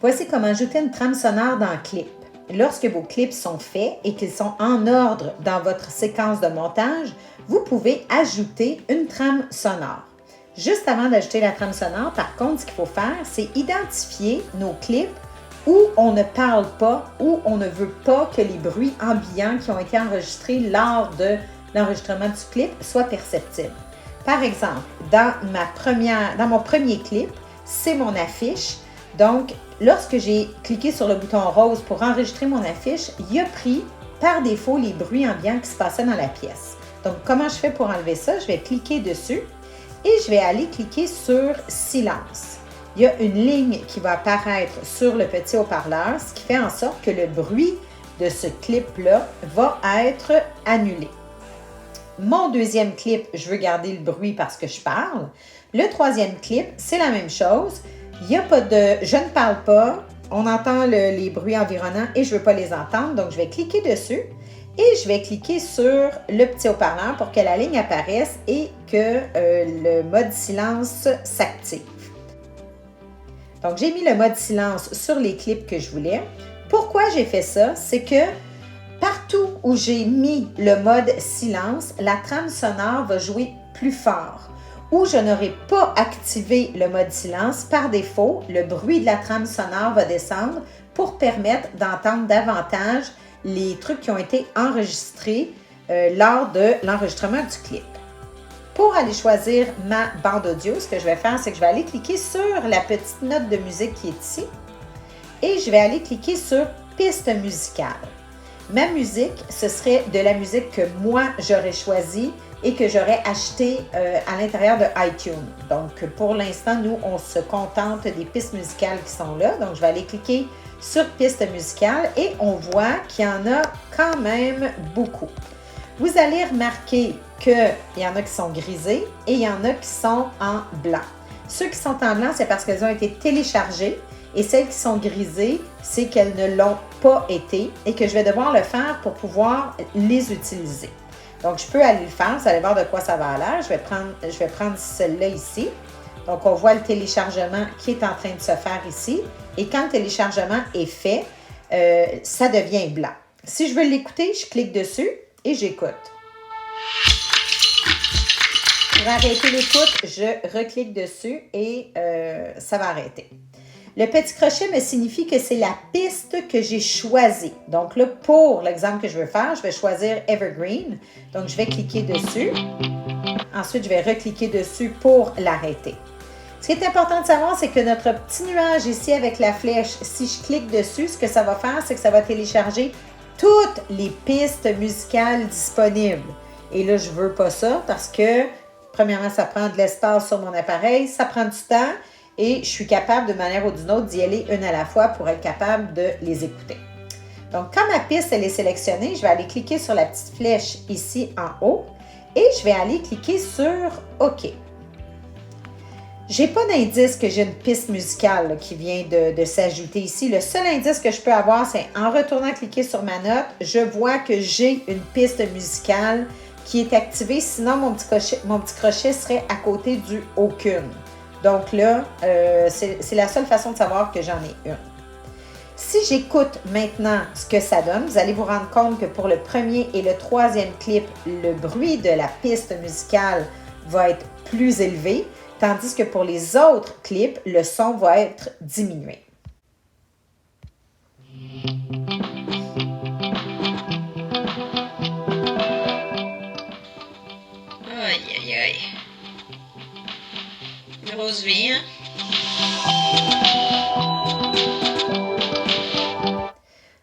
Voici comment ajouter une trame sonore dans le clip. Lorsque vos clips sont faits et qu'ils sont en ordre dans votre séquence de montage, vous pouvez ajouter une trame sonore. Juste avant d'ajouter la trame sonore, par contre, ce qu'il faut faire, c'est identifier nos clips où on ne parle pas, où on ne veut pas que les bruits ambiants qui ont été enregistrés lors de l'enregistrement du clip soient perceptibles. Par exemple, dans mon premier clip, c'est mon affiche. Donc, lorsque j'ai cliqué sur le bouton rose pour enregistrer mon affiche, il a pris par défaut les bruits ambiants qui se passaient dans la pièce. Donc, comment je fais pour enlever ça? Je vais cliquer dessus et je vais aller cliquer sur silence. Il y a une ligne qui va apparaître sur le petit haut-parleur, ce qui fait en sorte que le bruit de ce clip-là va être annulé. Mon deuxième clip, je veux garder le bruit parce que je parle. Le troisième clip, c'est la même chose. Il n'y a pas de « je ne parle pas », on entend les bruits environnants et je ne veux pas les entendre, donc je vais cliquer dessus et je vais cliquer sur le petit haut-parleur pour que la ligne apparaisse et que le mode silence s'active. Donc, j'ai mis le mode silence sur les clips que je voulais. Pourquoi j'ai fait ça? C'est que partout où j'ai mis le mode silence, la trame sonore va jouer plus fort. Où je n'aurai pas activé le mode silence, par défaut, le bruit de la trame sonore va descendre pour permettre d'entendre davantage les trucs qui ont été enregistrés lors de l'enregistrement du clip. Pour aller choisir ma bande audio, ce que je vais faire, c'est que je vais aller cliquer sur la petite note de musique qui est ici et je vais aller cliquer sur piste musicale. Ma musique, ce serait de la musique que moi, j'aurais choisie et que j'aurais acheté à l'intérieur de iTunes. Donc, pour l'instant, nous, on se contente des pistes musicales qui sont là. Donc, je vais aller cliquer sur piste musicale et on voit qu'il y en a quand même beaucoup. Vous allez remarquer qu'il y en a qui sont grisés et il y en a qui sont en blanc. Ceux qui sont en blanc, c'est parce qu'elles ont été téléchargées et celles qui sont grisées, c'est qu'elles ne l'ont pas été et que je vais devoir le faire pour pouvoir les utiliser. Donc, je peux aller le faire, vous allez voir de quoi ça va à l'air. Je vais prendre celle-là ici. Donc, on voit le téléchargement qui est en train de se faire ici. Et quand le téléchargement est fait, ça devient blanc. Si je veux l'écouter, je clique dessus et j'écoute. Pour arrêter l'écoute, je reclique dessus et ça va arrêter. Le petit crochet me signifie que c'est la piste que j'ai choisie. Donc là, pour l'exemple que je veux faire, je vais choisir Evergreen. Donc, je vais cliquer dessus. Ensuite, je vais recliquer dessus pour l'arrêter. Ce qui est important de savoir, c'est que notre petit nuage ici avec la flèche, si je clique dessus, ce que ça va faire, c'est que ça va télécharger toutes les pistes musicales disponibles. Et là, je ne veux pas ça parce que, premièrement, ça prend de l'espace sur mon appareil, ça prend du temps. Et je suis capable, d'une manière ou d'une autre, d'y aller une à la fois pour être capable de les écouter. Donc, quand ma piste elle est sélectionnée, je vais aller cliquer sur la petite flèche ici en haut et je vais aller cliquer sur OK. Je n'ai pas d'indice que j'ai une piste musicale qui vient de s'ajouter ici. Le seul indice que je peux avoir, c'est en retournant cliquer sur ma note, je vois que j'ai une piste musicale qui est activée. Sinon, mon petit crochet serait à côté du « aucune ». Donc là, c'est la seule façon de savoir que j'en ai une. Si j'écoute maintenant ce que ça donne, vous allez vous rendre compte que pour le premier et le troisième clip, le bruit de la piste musicale va être plus élevé, tandis que pour les autres clips, le son va être diminué. Aïe, aïe, aïe. Grosse vie, hein?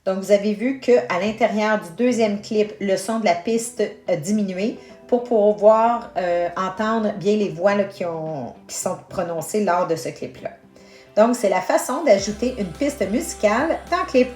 Donc, vous avez vu qu'à l'intérieur du deuxième clip, le son de la piste a diminué pour pouvoir entendre bien les voix là, qui sont prononcées lors de ce clip-là. Donc, c'est la façon d'ajouter une piste musicale dans le clip.